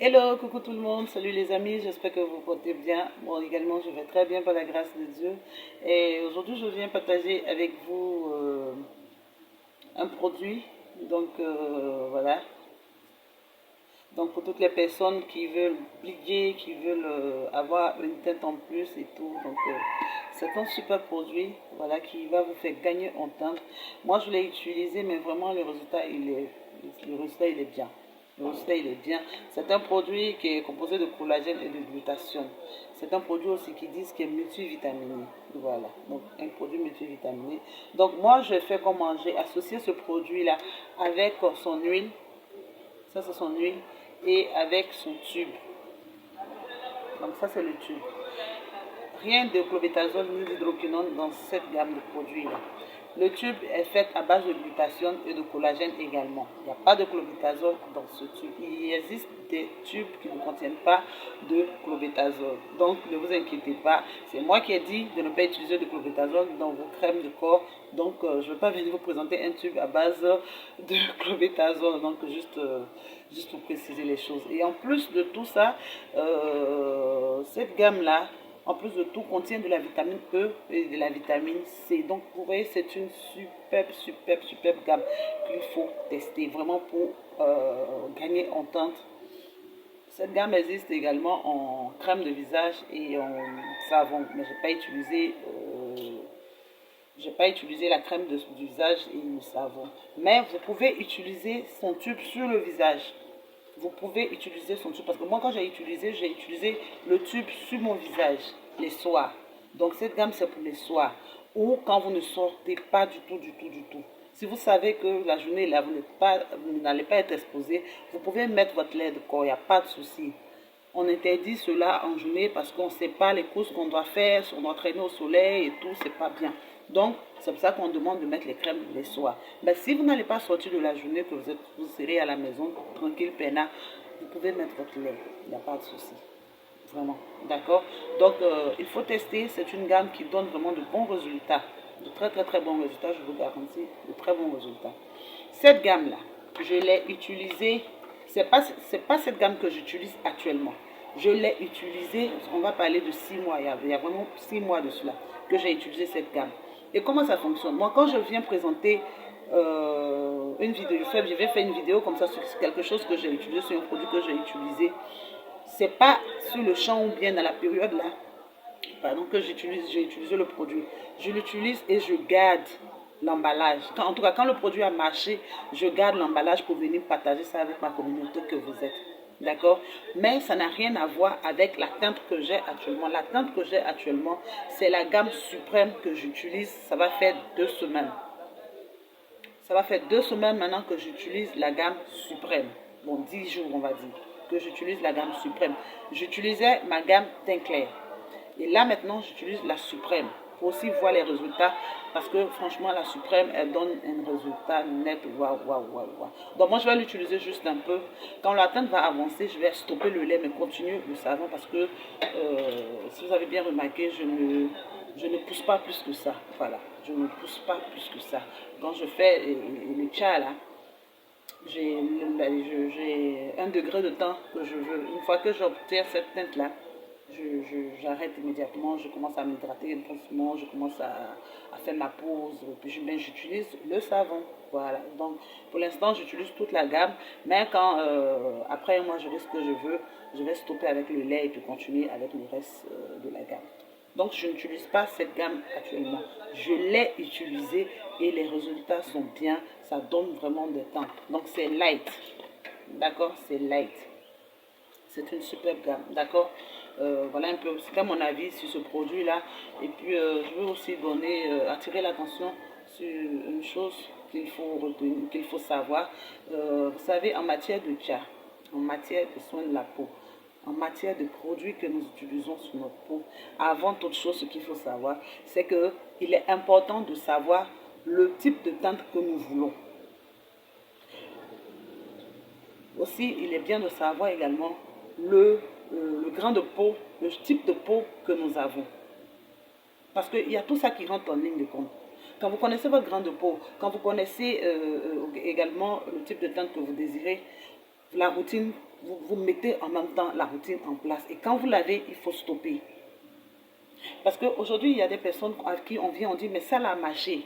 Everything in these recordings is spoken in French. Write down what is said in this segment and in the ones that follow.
Hello, coucou tout le monde, salut les amis, j'espère que vous vous portez bien. Moi également, je vais très bien par la grâce de Dieu. Et aujourd'hui, je viens partager avec vous un produit. Voilà. Donc pour toutes les personnes qui veulent briller, qui veulent avoir une teinte en plus et tout. C'est un super produit, voilà, qui va vous faire gagner en teinte. Moi, je l'ai utilisé, mais vraiment le résultat, il est bien. Le résultat, il est bien. C'est un produit qui est composé de collagène et de glutathione. C'est un produit aussi qui disent qu'il est multivitaminé. Voilà, donc un produit multivitaminé. Donc moi, je fais comment? J'ai associé ce produit-là avec son huile. Ça, c'est son huile. Et avec son tube. Donc ça, c'est le tube. Rien de clobetasol ni d'hydroquinone dans cette gamme de produits-là. Le tube est fait à base de glutathione et de collagène également. Il n'y a pas de clobetasol dans ce tube. Il existe des tubes qui ne contiennent pas de clobetasol. Donc ne vous inquiétez pas. C'est moi qui ai dit de ne pas utiliser de clobetasol dans vos crèmes de corps. Donc je ne vais pas venir vous présenter un tube à base de clobetasol. Donc juste pour préciser les choses. Et en plus de tout ça, cette gamme-là, en plus de tout, contient de la vitamine E et de la vitamine C. Donc, vous voyez, c'est une superbe gamme qu'il faut tester vraiment pour gagner en teinte. Cette gamme existe également en crème de visage et en savon, mais j'ai pas utilisé la crème du visage et le savon. Mais vous pouvez utiliser son tube sur le visage. Vous pouvez utiliser son tube parce que moi quand j'ai utilisé le tube sur mon visage les soirs. Donc cette gamme c'est pour les soirs ou quand vous ne sortez pas du tout. Si vous savez que la journée là vous n'allez pas être exposé, vous pouvez mettre votre lait de corps, il n'y a pas de souci. On interdit cela en journée parce qu'on ne sait pas les courses qu'on doit faire, on doit traîner au soleil et tout, c'est pas bien. Donc, c'est pour ça qu'on demande de mettre les crèmes les soirs. Mais si vous n'allez pas sortir de la journée, que vous serez à la maison, tranquille, peinard, vous pouvez mettre votre lait. Il n'y a pas de souci. Vraiment. D'accord? Donc, il faut tester. C'est une gamme qui donne vraiment de bons résultats. De très bons résultats, je vous garantis. De très bons résultats. Cette gamme-là, je l'ai utilisée. C'est pas cette gamme que j'utilise actuellement. Je l'ai utilisée, on va parler de 6 mois. Il y a vraiment 6 mois de cela que j'ai utilisé cette gamme. Et comment ça fonctionne? Moi, quand je viens présenter une vidéo, je vais faire une vidéo comme ça sur quelque chose que j'ai utilisé, sur un produit que j'ai utilisé. C'est pas sur le champ ou bien dans la période là, pardon, que j'ai utilisé le produit. Je l'utilise et je garde l'emballage. En tout cas, quand le produit a marché, je garde l'emballage pour venir partager ça avec ma communauté que vous êtes. D'accord? Mais ça n'a rien à voir avec la teinte que j'ai actuellement. La teinte que j'ai actuellement, c'est la gamme suprême que j'utilise. Ça va faire 2 semaines. Ça va faire 2 semaines maintenant que j'utilise la gamme suprême. Bon, 10 jours, on va dire, que j'utilise la gamme suprême. J'utilisais ma gamme teint clair. Et là, maintenant, j'utilise la suprême pour aussi voir les résultats. Parce que, franchement, la suprême, elle donne un résultat net. Waouh. Donc, moi, je vais l'utiliser juste un peu. Quand la teinte va avancer, je vais stopper le lait, mais continuer le savon. Parce que, si vous avez bien remarqué, je ne pousse pas plus que ça. Voilà, je ne pousse pas plus que ça. Quand je fais le tcha là, j'ai 1 degré de temps que je veux. Une fois que j'obtiens cette teinte là, j'arrête immédiatement, je commence à m'hydrater doucement, je commence à faire ma pause, puis j'utilise le savon. Voilà, donc pour l'instant j'utilise toute la gamme, mais quand après moi je ce que je veux, je vais stopper avec le lait et puis continuer avec le reste de la gamme. Donc je n'utilise pas cette gamme actuellement. Je l'ai utilisée et les résultats sont bien, ça donne vraiment des temps. Donc c'est light, d'accord, c'est light. C'est une superbe gamme, d'accord. Voilà un peu, c'était mon avis sur ce produit-là. Et puis, je veux aussi attirer l'attention sur une chose qu'il faut retenir, qu'il faut savoir. Vous savez, en matière de tcha, en matière de soins de la peau, en matière de produits que nous utilisons sur notre peau, avant toute chose, ce qu'il faut savoir, c'est qu'il est important de savoir le type de teinte que nous voulons. Aussi, il est bien de savoir également le grain de peau, le type de peau que nous avons. Parce qu'il y a tout ça qui rentre en ligne de compte. Quand vous connaissez votre grain de peau, quand vous connaissez également le type de teinte que vous désirez, la routine, vous mettez en même temps la routine en place. Et quand vous l'avez, il faut stopper. Parce qu'aujourd'hui, il y a des personnes à qui on vient, on dit, mais ça l'a marché.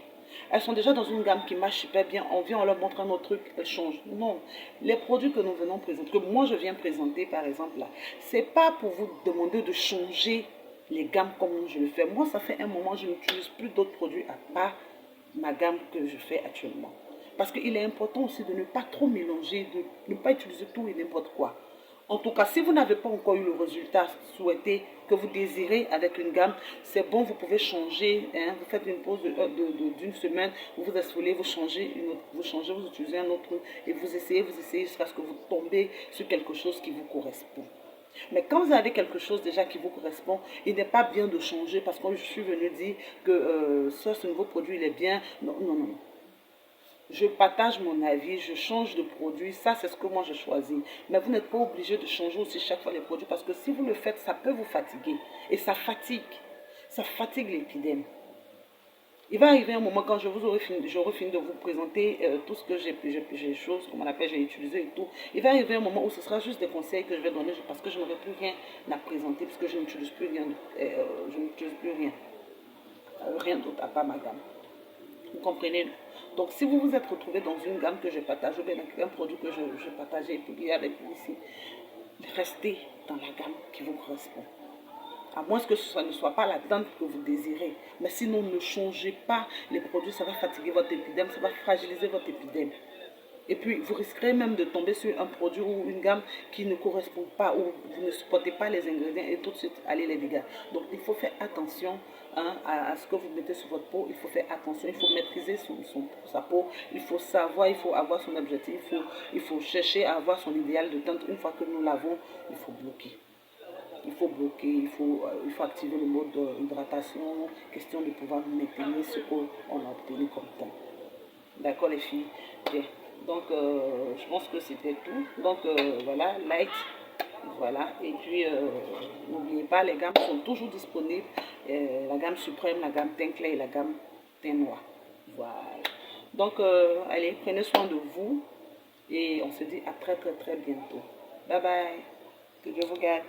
Elles sont déjà dans une gamme qui marche super bien. On vient, on leur montre un autre truc, elles changent. Non. Les produits que nous venons présenter, que moi je viens présenter par exemple là, c'est pas pour vous demander de changer les gammes comme je le fais. Moi, ça fait un moment, je n'utilise plus d'autres produits à part ma gamme que je fais actuellement. Parce qu'il est important aussi de ne pas trop mélanger, de ne pas utiliser tout et n'importe quoi. En tout cas, si vous n'avez pas encore eu le résultat souhaité que vous désirez avec une gamme, c'est bon, vous pouvez changer. Hein, vous faites une pause d'une semaine, vous vous exfoliez, vous changez, vous utilisez un autre et vous essayez jusqu'à ce que vous tombez sur quelque chose qui vous correspond. Mais quand vous avez quelque chose déjà qui vous correspond, il n'est pas bien de changer parce que je suis venue dire que ce nouveau produit il est bien. Non, non, non. Je partage mon avis, je change de produit, ça c'est ce que moi je choisis. Mais vous n'êtes pas obligé de changer aussi chaque fois les produits parce que si vous le faites, ça peut vous fatiguer. Et ça fatigue l'épiderme. Il va arriver un moment quand j'aurai fini de vous présenter tout ce que j'ai choses, comme on appelle, j'ai utilisé et tout. Il va arriver un moment où ce sera juste des conseils que je vais donner parce que je n'aurai plus rien à présenter, parce que je n'utilise plus rien, rien d'autre à part ma gamme. Vous comprenez? Donc, si vous vous êtes retrouvé dans une gamme que je partage, ou bien un produit que je partage et publié avec vous ici, restez dans la gamme qui vous correspond. À moins que ce ne soit pas la teinte que vous désirez. Mais sinon, ne changez pas les produits, ça va fatiguer votre épiderme, ça va fragiliser votre épiderme. Et puis, vous risquerez même de tomber sur un produit ou une gamme qui ne correspond pas, ou vous ne supportez pas les ingrédients et tout de suite, allez les dégâts. Donc, il faut faire attention à ce que vous mettez sur votre peau. Il faut faire attention, il faut maîtriser sa peau. Il faut savoir, il faut avoir son objectif. Il faut chercher à avoir son idéal de teinte. Une fois que nous l'avons, il faut bloquer. Il faut bloquer, il faut activer le mode hydratation, question de pouvoir maintenir ce qu'on a obtenu comme temps. D'accord les filles? Bien. Donc je pense que c'était tout. Donc voilà, light. Voilà. Et puis n'oubliez pas, les gammes sont toujours disponibles. La gamme suprême, la gamme teint clair et la gamme teint noir. Voilà. Donc allez, prenez soin de vous. Et on se dit à très très très bientôt. Bye bye. Que Dieu vous garde.